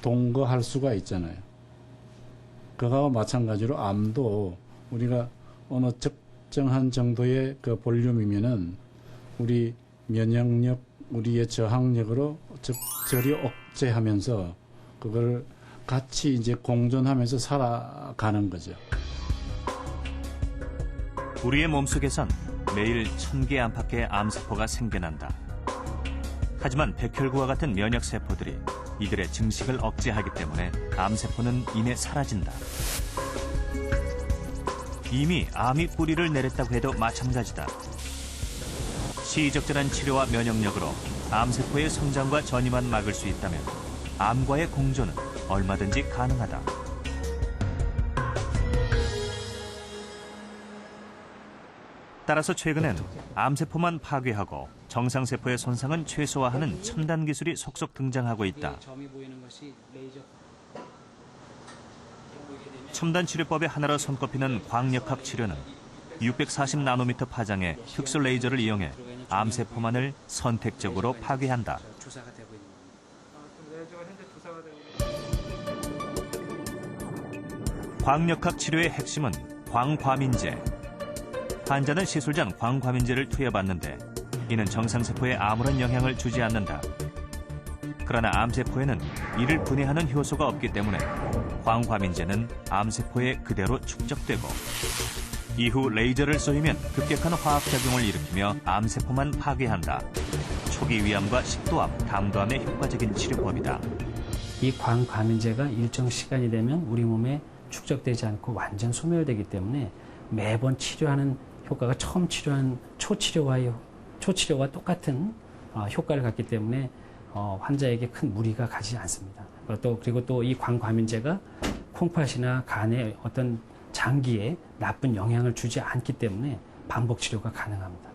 동거할 수가 있잖아요. 그거와 마찬가지로 암도 우리가 어느 적정한 정도의 그 볼륨이면은 우리 면역력, 우리의 저항력으로 적절히 억제하면서 그걸 같이 이제 공존하면서 살아가는 거죠. 우리의 몸속에선 매일 1000개 안팎의 암세포가 생겨난다. 하지만 백혈구와 같은 면역세포들이 이들의 증식을 억제하기 때문에 암세포는 이내 사라진다. 이미 암이 뿌리를 내렸다고 해도 마찬가지다. 시의적절한 치료와 면역력으로 암세포의 성장과 전이만 막을 수 있다면 암과의 공존은 얼마든지 가능하다. 따라서 최근엔 암세포만 파괴하고 정상세포의 손상은 최소화하는 첨단 기술이 속속 등장하고 있다. 첨단 치료법의 하나로 손꼽히는 광역학 치료는 640나노미터 파장의 특수 레이저를 이용해 암세포만을 선택적으로 파괴한다. 광역학 치료의 핵심은 광과민제. 환자는 시술 전 광과민제를 투여받는데 이는 정상세포에 아무런 영향을 주지 않는다. 그러나 암세포에는 이를 분해하는 효소가 없기 때문에 광과민제는 암세포에 그대로 축적되고 이후 레이저를 쏘이면 급격한 화학작용을 일으키며 암세포만 파괴한다. 초기 위암과 식도암, 담도암에 효과적인 치료법이다. 이 광과민제가 일정 시간이 되면 우리 몸에 축적되지 않고 완전 소멸되기 때문에 매번 치료하는 효과가 처음 치료한 초치료와 똑같은 효과를 갖기 때문에 환자에게 큰 무리가 가지 않습니다. 그리고 또 이 광과민제가 콩팥이나 간의 어떤 장기에 나쁜 영향을 주지 않기 때문에 반복 치료가 가능합니다.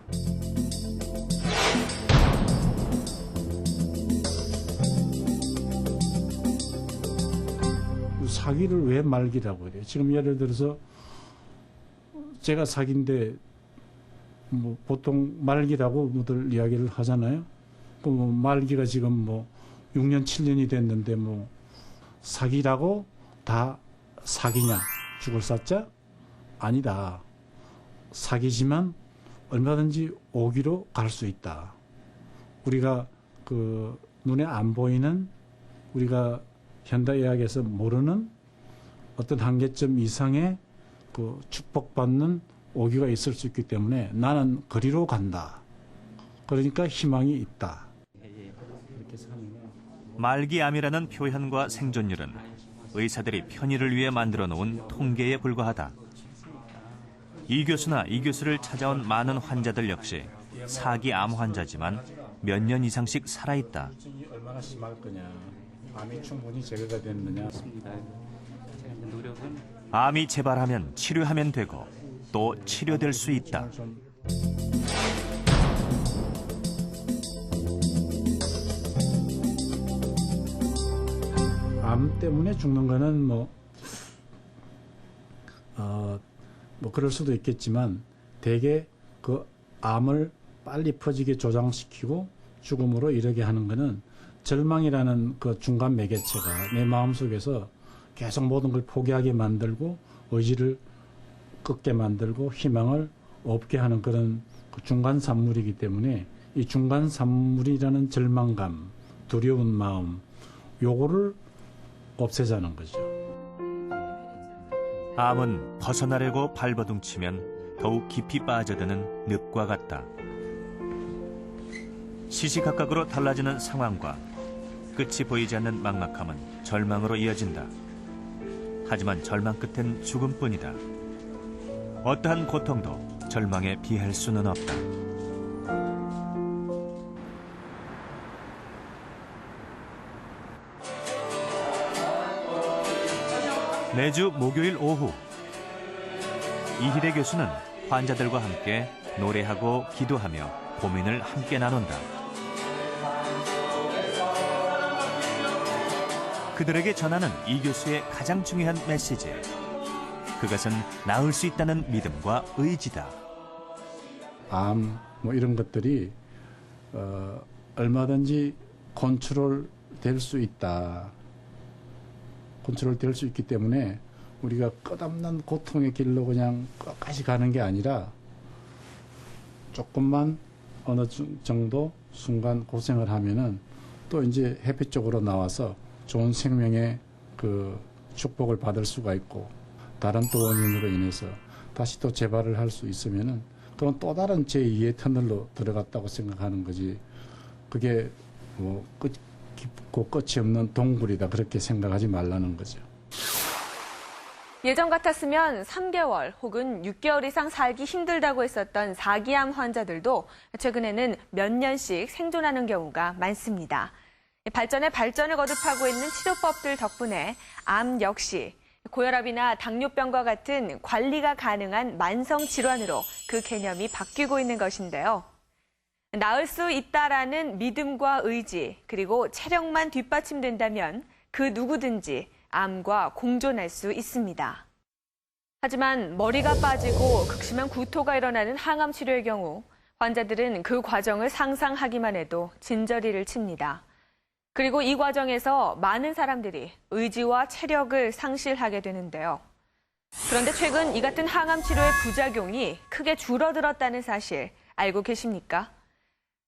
사기를 왜 말기라고 그래요? 지금 예를 들어서 제가 사기인데 뭐 보통 말기라고 뭐들 이야기를 하잖아요. 그 뭐 말기가 지금 뭐 6년 7년이 됐는데 뭐 사기라고 다 사기냐? 죽을 사자? 아니다. 사기지만 얼마든지 오기로 갈 수 있다. 우리가 그 눈에 안 보이는 우리가 현대의학에서 모르는 어떤 한계점 이상의 그 축복받는 오기가 있을 수 있기 때문에 나는 그리로 간다. 그러니까 희망이 있다. 말기암이라는 표현과 생존율은 의사들이 편의를 위해 만들어 놓은 통계에 불과하다. 이 교수나 이 교수를 찾아온 많은 환자들 역시 사기 암 환자지만 몇 년 이상씩 살아있다. 얼마나 심할 거냐. 암이 충분히 제거가 됐느냐. 암이 재발하면 치료하면 되고 또 치료될 수 있다. 암 때문에 죽는 거는 뭐 그럴 수도 있겠지만 대개 그 암을 빨리 퍼지게 조장시키고 죽음으로 이르게 하는 거는 절망이라는 그 중간 매개체가 내 마음속에서 계속 모든 걸 포기하게 만들고 의지를 꺾게 만들고 희망을 없게 하는 그런 그 중간 산물이기 때문에 이 중간 산물이라는 절망감, 두려운 마음 요거를 없애자는 거죠. 암은 벗어나려고 발버둥치면 더욱 깊이 빠져드는 늪과 같다. 시시각각으로 달라지는 상황과 끝이 보이지 않는 막막함은 절망으로 이어진다. 하지만 절망 끝엔 죽음뿐이다. 어떠한 고통도 절망에 비할 수는 없다. 매주 목요일 오후 이희대 교수는 환자들과 함께 노래하고 기도하며 고민을 함께 나눈다. 그들에게 전하는 이 교수의 가장 중요한 메시지. 그것은 나을 수 있다는 믿음과 의지다. 암 뭐 이런 것들이 얼마든지 컨트롤 될 수 있다. 컨트롤 될 수 있기 때문에 우리가 끝없는 고통의 길로 그냥 끝까지 가는 게 아니라 조금만 어느 정도 순간 고생을 하면은 또 이제 햇빛 쪽으로 나와서 좋은 생명의 그 축복을 받을 수가 있고 다른 또 원인으로 인해서 다시 또 재발을 할 수 있으면은 그건 또 다른 제2의 터널로 들어갔다고 생각하는 거지. 그게 뭐 깊고 끝이 없는 동굴이다 그렇게 생각하지 말라는 거죠. 예전 같았으면 3개월 혹은 6개월 이상 살기 힘들다고 했었던 4기암 환자들도 최근에는 몇 년씩 생존하는 경우가 많습니다. 발전에 발전을 거듭하고 있는 치료법들 덕분에 암 역시 고혈압이나 당뇨병과 같은 관리가 가능한 만성 질환으로 그 개념이 바뀌고 있는 것인데요. 나을 수 있다라는 믿음과 의지, 그리고 체력만 뒷받침된다면 그 누구든지 암과 공존할 수 있습니다. 하지만 머리가 빠지고 극심한 구토가 일어나는 항암 치료의 경우 환자들은 그 과정을 상상하기만 해도 진저리를 칩니다. 그리고 이 과정에서 많은 사람들이 의지와 체력을 상실하게 되는데요. 그런데 최근 이 같은 항암 치료의 부작용이 크게 줄어들었다는 사실 알고 계십니까?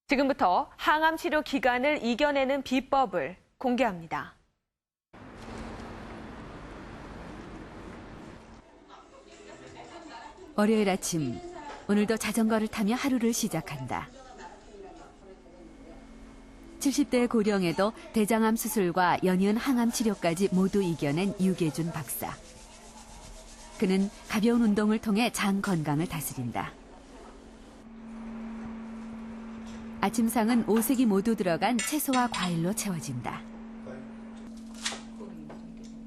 지금부터 항암 치료 기간을 이겨내는 비법을 공개합니다. 월요일 아침, 오늘도 자전거를 타며 하루를 시작한다. 70대 고령에도 대장암 수술과 연이은 항암 치료까지 모두 이겨낸 유계준 박사. 그는 가벼운 운동을 통해 장 건강을 다스린다. 아침상은 5색이 모두 들어간 채소와 과일로 채워진다.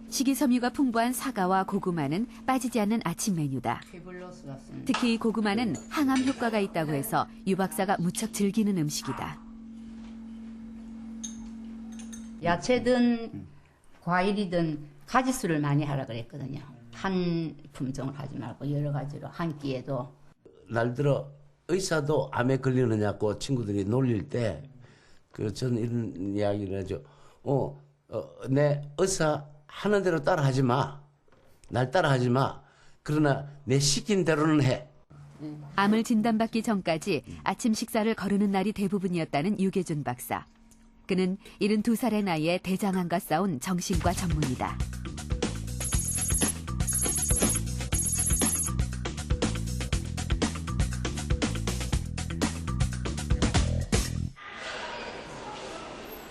식이섬유가 풍부한 사과와 고구마는 빠지지 않는 아침 메뉴다. 특히 고구마는 항암 효과가 있다고 해서 유 박사가 무척 즐기는 음식이다. 야채든 과일이든 가지수를 많이 하라 그랬거든요. 한 품종을 하지 말고 여러 가지로 한 끼에도. 날들어 의사도 암에 걸리느냐고 친구들이 놀릴 때 전 이런 이야기를 하죠. 내 의사 하는 대로 따라하지 마. 날 따라하지 마. 그러나 내 시킨 대로는 해. 암을 진단받기 전까지 아침 식사를 거르는 날이 대부분이었다는 유계준 박사. 그는 72살의 나이에 대장암과 싸운 정신과 전문이다.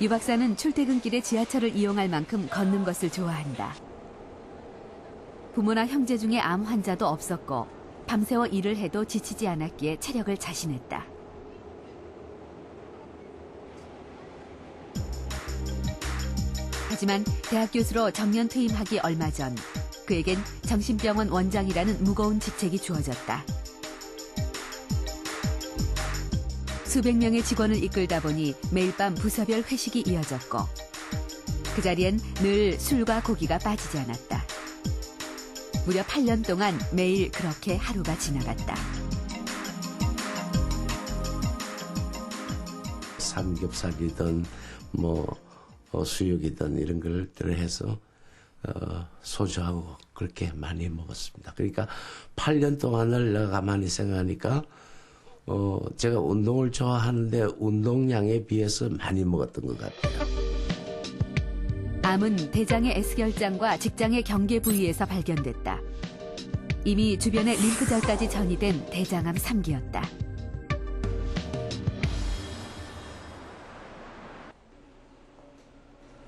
유 박사는 출퇴근길에 지하철을 이용할 만큼 걷는 것을 좋아한다. 부모나 형제 중에 암 환자도 없었고 밤새워 일을 해도 지치지 않았기에 체력을 자신했다. 하지만 대학 교수로 정년 퇴임하기 얼마 전 그에겐 정신병원 원장이라는 무거운 직책이 주어졌다. 수백 명의 직원을 이끌다 보니 매일 밤 부서별 회식이 이어졌고 그 자리엔 늘 술과 고기가 빠지지 않았다. 무려 8년 동안 매일 그렇게 하루가 지나갔다. 삼겹살이든 수육이든 이런 것들을 해서 소주하고 그렇게 많이 먹었습니다. 그러니까 8년 동안을 내가 가만히 생각하니까 제가 운동을 좋아하는데 운동량에 비해서 많이 먹었던 것 같아요. 암은 대장의 S결장과 직장의 경계 부위에서 발견됐다. 이미 주변에 림프절까지 전이된 대장암 3기였다.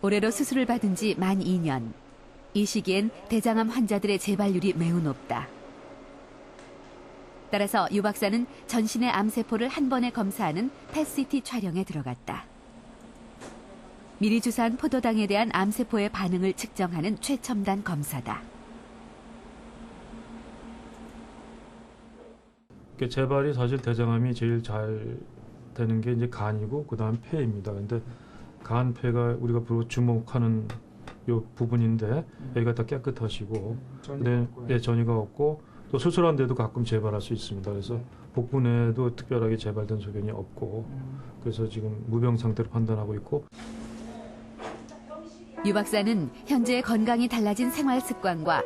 올해로 수술을 받은 지 만 2년. 이 시기엔 대장암 환자들의 재발률이 매우 높다. 따라서 유 박사는 전신의 암세포를 한 번에 검사하는 펫CT 촬영에 들어갔다. 미리 주사한 포도당에 대한 암세포의 반응을 측정하는 최첨단 검사다. 재발이 사실 대장암이 제일 잘 되는 게 이제 간이고 그다음 폐입니다. 근데 간, 폐가 우리가 주목하는 요 부분인데 여기가 다 깨끗하시고 전이가 없고 또 수술한 데도 가끔 재발할 수 있습니다. 그래서 복부내도 특별하게 재발된 소견이 없고 그래서 지금 무병 상태로 판단하고 있고 유 박사는 현재 건강이 달라진 생활 습관과